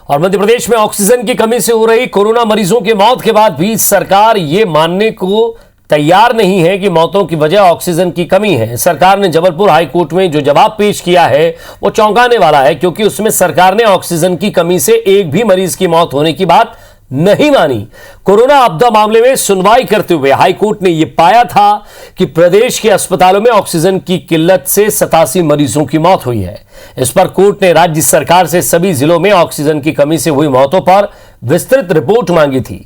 और मध्य प्रदेश में ऑक्सीजन की कमी से हो रही कोरोना मरीजों की मौत के बाद भी सरकार ये मानने को तैयार नहीं है कि मौतों की वजह ऑक्सीजन की कमी है। सरकार ने जबलपुर हाई कोर्ट में जो जवाब पेश किया है वो चौंकाने वाला है, क्योंकि उसमें सरकार ने ऑक्सीजन की कमी से एक भी मरीज की मौत होने की बात नहीं मानी। कोरोना आपदा मामले में सुनवाई करते हुए हाई कोर्ट ने यह पाया था कि प्रदेश के अस्पतालों में ऑक्सीजन की किल्लत से 87 मरीजों की मौत हुई है। इस पर कोर्ट ने राज्य सरकार से सभी जिलों में ऑक्सीजन की कमी से हुई मौतों पर विस्तृत रिपोर्ट मांगी थी।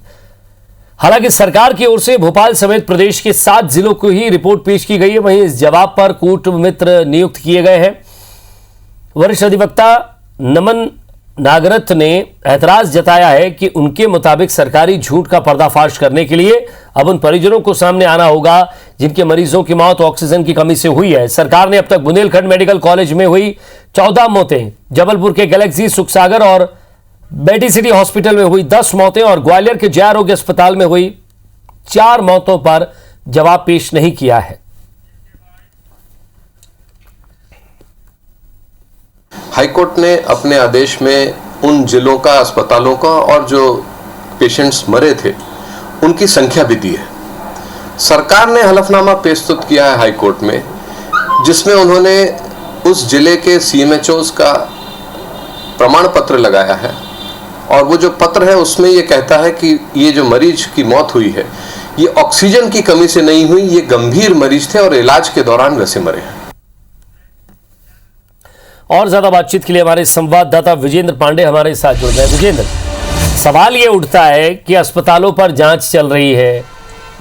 हालांकि सरकार की ओर से भोपाल समेत प्रदेश के 7 जिलों को ही रिपोर्ट पेश की गई है। वहीं इस जवाब पर कोर्ट मित्र नियुक्त किए गए हैं। वरिष्ठ अधिवक्ता नमन नागरथ ने ऐतराज जताया है कि उनके मुताबिक सरकारी झूठ का पर्दाफाश करने के लिए अब उन परिजनों को सामने आना होगा जिनके मरीजों की मौत ऑक्सीजन की कमी से हुई है। सरकार ने अब तक बुंदेलखंड मेडिकल कॉलेज में हुई 14 मौतें, जबलपुर के गैलेक्सी सुखसागर और बेटी सिटी हॉस्पिटल में हुई 10 मौतें और ग्वालियर के जय आरोग्य अस्पताल में हुई 4 मौतों पर जवाब पेश नहीं किया है। हाईकोर्ट ने अपने आदेश में उन जिलों का, अस्पतालों का और जो पेशेंट्स मरे थे उनकी संख्या भी दी है। सरकार ने हलफनामा प्रस्तुत किया है हाईकोर्ट में, जिसमें उन्होंने उस जिले के सीएमएचओस का प्रमाण पत्र लगाया है और वो जो पत्र है उसमें ये कहता है कि ये जो मरीज की मौत हुई है ये ऑक्सीजन की कमी से नहीं हुई, ये गंभीर मरीज थे और इलाज के दौरान वैसे मरे हैं। और ज्यादा बातचीत के लिए हमारे संवाददाता विजेंद्र पांडे हमारे साथ जुड़ गए। विजेंद्र, सवाल ये उठता है कि अस्पतालों पर जांच चल रही है,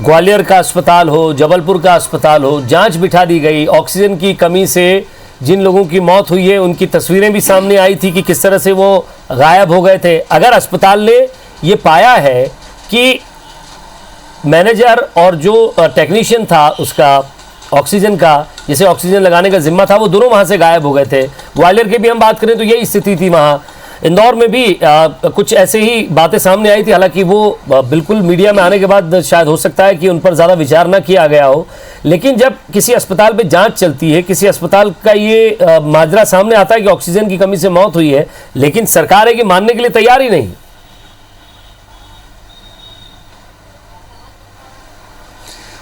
ग्वालियर का अस्पताल हो, जबलपुर का अस्पताल हो, जांच बिठा दी गई। ऑक्सीजन की कमी से जिन लोगों की मौत हुई है उनकी तस्वीरें भी सामने आई थी कि किस तरह से वो गायब हो गए थे। अगर अस्पताल ने ये पाया है कि मैनेजर और जो टेक्नीशियन था उसका ऑक्सीजन का, जिसे ऑक्सीजन लगाने का जिम्मा था, वो दोनों वहां से गायब हो गए थे। ग्वालियर की भी हम बात करें तो यही स्थिति थी। वहां इंदौर में भी कुछ ऐसे ही बातें सामने आई थी। हालांकि वो बिल्कुल मीडिया में आने के बाद शायद हो सकता है कि उन पर ज़्यादा विचार ना किया गया हो, लेकिन जब किसी अस्पताल पे जांच चलती है, किसी अस्पताल का ये माजरा सामने आता है कि ऑक्सीजन की कमी से मौत हुई है, लेकिन सरकार है कि मानने के लिए तैयार ही नहीं।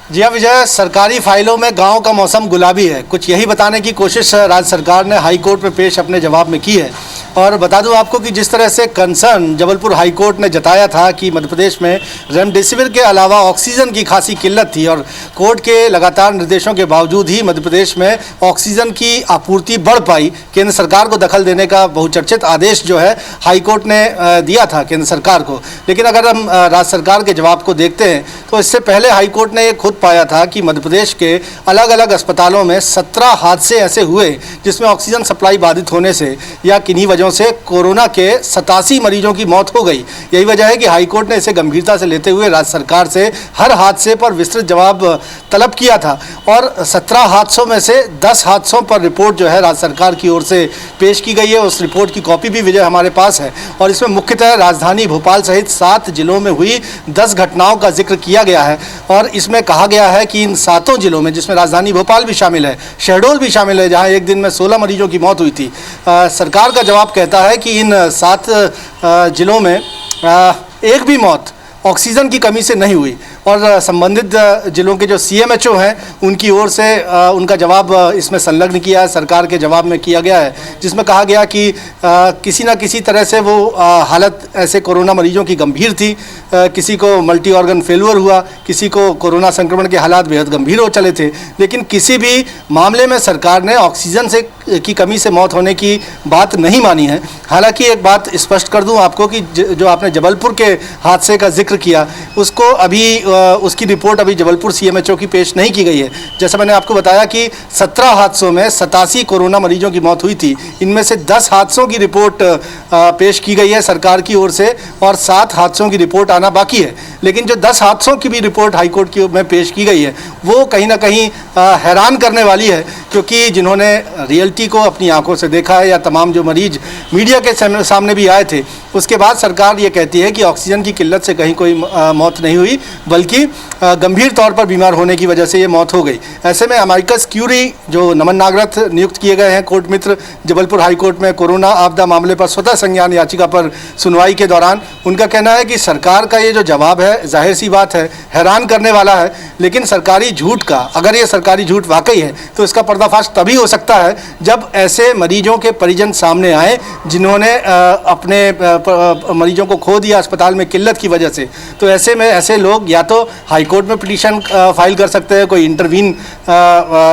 जी हाँ विजय, सरकारी फाइलों में गांव का मौसम गुलाबी है। कुछ यही बताने की कोशिश राज्य सरकार ने हाई कोर्ट में पेश अपने जवाब में की है। और बता दूं आपको कि जिस तरह से कंसर्न जबलपुर हाई कोर्ट ने जताया था कि मध्य प्रदेश में रेमडेसिविर के अलावा ऑक्सीजन की खासी किल्लत थी और कोर्ट के लगातार निर्देशों के बावजूद ही मध्य प्रदेश में ऑक्सीजन की आपूर्ति बढ़ पाई। केंद्र सरकार को दखल देने का बहुचर्चित आदेश जो है हाई कोर्ट ने दिया था केंद्र सरकार को। लेकिन अगर हम राज्य सरकार के जवाब को देखते हैं तो इससे पहले हाई कोर्ट ने खुद पाया था कि मध्य प्रदेश के अलग अलग अस्पतालों में 17 हादसे ऐसे हुए जिसमें ऑक्सीजन सप्लाई बाधित होने से या किन्हीं वजहों से कोरोना के 87 मरीजों की मौत हो गई। यही वजह है कि हाईकोर्ट ने इसे गंभीरता से लेते हुए राज्य सरकार से हर हादसे पर विस्तृत जवाब तलब किया था और 17 हादसों में से 10 हादसों पर रिपोर्ट जो है राज्य सरकार की ओर से पेश की गई है। उस रिपोर्ट की कॉपी भी विजय हमारे पास है और इसमें मुख्यतः राजधानी भोपाल सहित 7 जिलों में हुई 10 घटनाओं का जिक्र किया गया है और इसमें कहा गया है कि इन 7 जिलों में, जिसमें राजधानी भोपाल भी शामिल है, शहडोल भी शामिल है, जहां एक दिन में 16 मरीजों की मौत हुई थी। सरकार का जवाब कहता है कि इन 7 जिलों में एक भी मौत ऑक्सीजन की कमी से नहीं हुई और संबंधित जिलों के जो सीएमएचओ हैं उनकी ओर से उनका जवाब इसमें संलग्न किया है, सरकार के जवाब में किया गया है, जिसमें कहा गया कि किसी न किसी तरह से वो हालत ऐसे कोरोना मरीजों की गंभीर थी। किसी को मल्टी ऑर्गन फेलुअर हुआ, किसी को कोरोना संक्रमण के हालात बेहद गंभीर हो चले थे, लेकिन किसी भी मामले में सरकार ने ऑक्सीजन से की कमी से मौत होने की बात नहीं मानी है। हालांकि एक बात स्पष्ट कर दूं आपको कि जो आपने जबलपुर के हादसे का जिक्र किया उसको अभी उसकी रिपोर्ट अभी जबलपुर सीएमएचओ की पेश नहीं की गई है। जैसा मैंने आपको बताया कि 17 हादसों में 87 कोरोना मरीजों की मौत हुई थी। इनमें से 10 हादसों की रिपोर्ट पेश की गई है सरकार की ओर से और 7 हादसों की रिपोर्ट आना बाकी है। लेकिन जो 10 हादसों की भी रिपोर्ट हाईकोर्ट की में पेश की गई है वो कहीं ना कहीं हैरान करने वाली है, क्योंकि जिन्होंने रियलिटी को अपनी आंखों से देखा है या तमाम जो मरीज मीडिया के सामने भी आए थे उसके बाद सरकार ये कहती है कि ऑक्सीजन की किल्लत से कहीं कोई मौत नहीं हुई, बल्कि गंभीर तौर पर बीमार होने की वजह से ये मौत हो गई। ऐसे में अमाइकस क्यूरी जो नमन नागरथ नियुक्त किए गए हैं कोर्ट मित्र जबलपुर हाई कोर्ट में कोरोना आपदा मामले पर स्वतः संज्ञान याचिका पर सुनवाई के दौरान, उनका कहना है कि सरकार का ये जो जवाब है, जाहिर सी बात है, हैरान करने वाला है, लेकिन सरकारी झूठ का, अगर ये सरकारी झूठ वाकई है तो इसका पर्दाफाश तभी हो सकता है जब ऐसे मरीजों के परिजन सामने आए जिन्होंने अपने मरीजों को खो दिया अस्पताल में किल्लत की वजह से। तो ऐसे में ऐसे लोग या तो हाई कोर्ट में पिटीशन फाइल कर सकते हैं, कोई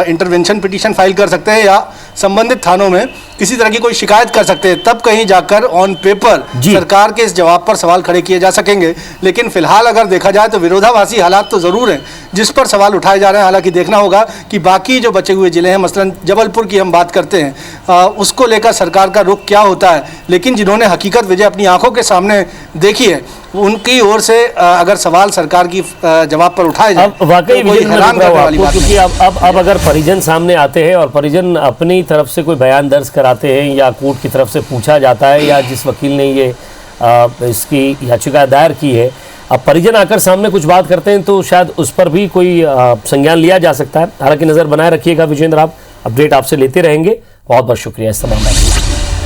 इंटरवेंशन पिटीशन फाइल कर सकते हैं, या संबंधित थानों में किसी तरह की कोई शिकायत कर सकते हैं। तब कहीं जाकर ऑन पेपर सरकार के इस जवाब पर सवाल खड़े किए जा सकेंगे। लेकिन फिलहाल अगर देखा जाए तो विरोधाभासी हालात तो ज़रूर हैं जिस पर सवाल उठाए जा रहे हैं। हालांकि देखना होगा कि बाकी जो बचे हुए ज़िले हैं, मसलन जबलपुर की हम बात करते हैं, उसको लेकर सरकार का रुख क्या होता है। लेकिन जिन्होंने हकीकत वजह अपनी आंखों के सामने देखी है, उनकी ओर से अगर सवाल सरकार की जवाब पर उठाए जाए अब वाकई तो कोई हैरान करने वाली बात क्योंकि अब अगर परिजन सामने आते हैं और परिजन अपनी तरफ से कोई बयान दर्ज कराते हैं या कोर्ट की तरफ से पूछा जाता है या जिस वकील ने ये इसकी याचिका दायर की है, अब परिजन आकर सामने कुछ बात करते हैं तो शायद उस पर भी कोई संज्ञान लिया जा सकता है। हालांकि नज़र बनाए रखिएगा विजेंद्र, आप अपडेट आपसे लेते रहेंगे। बहुत बहुत शुक्रिया इस तमाम।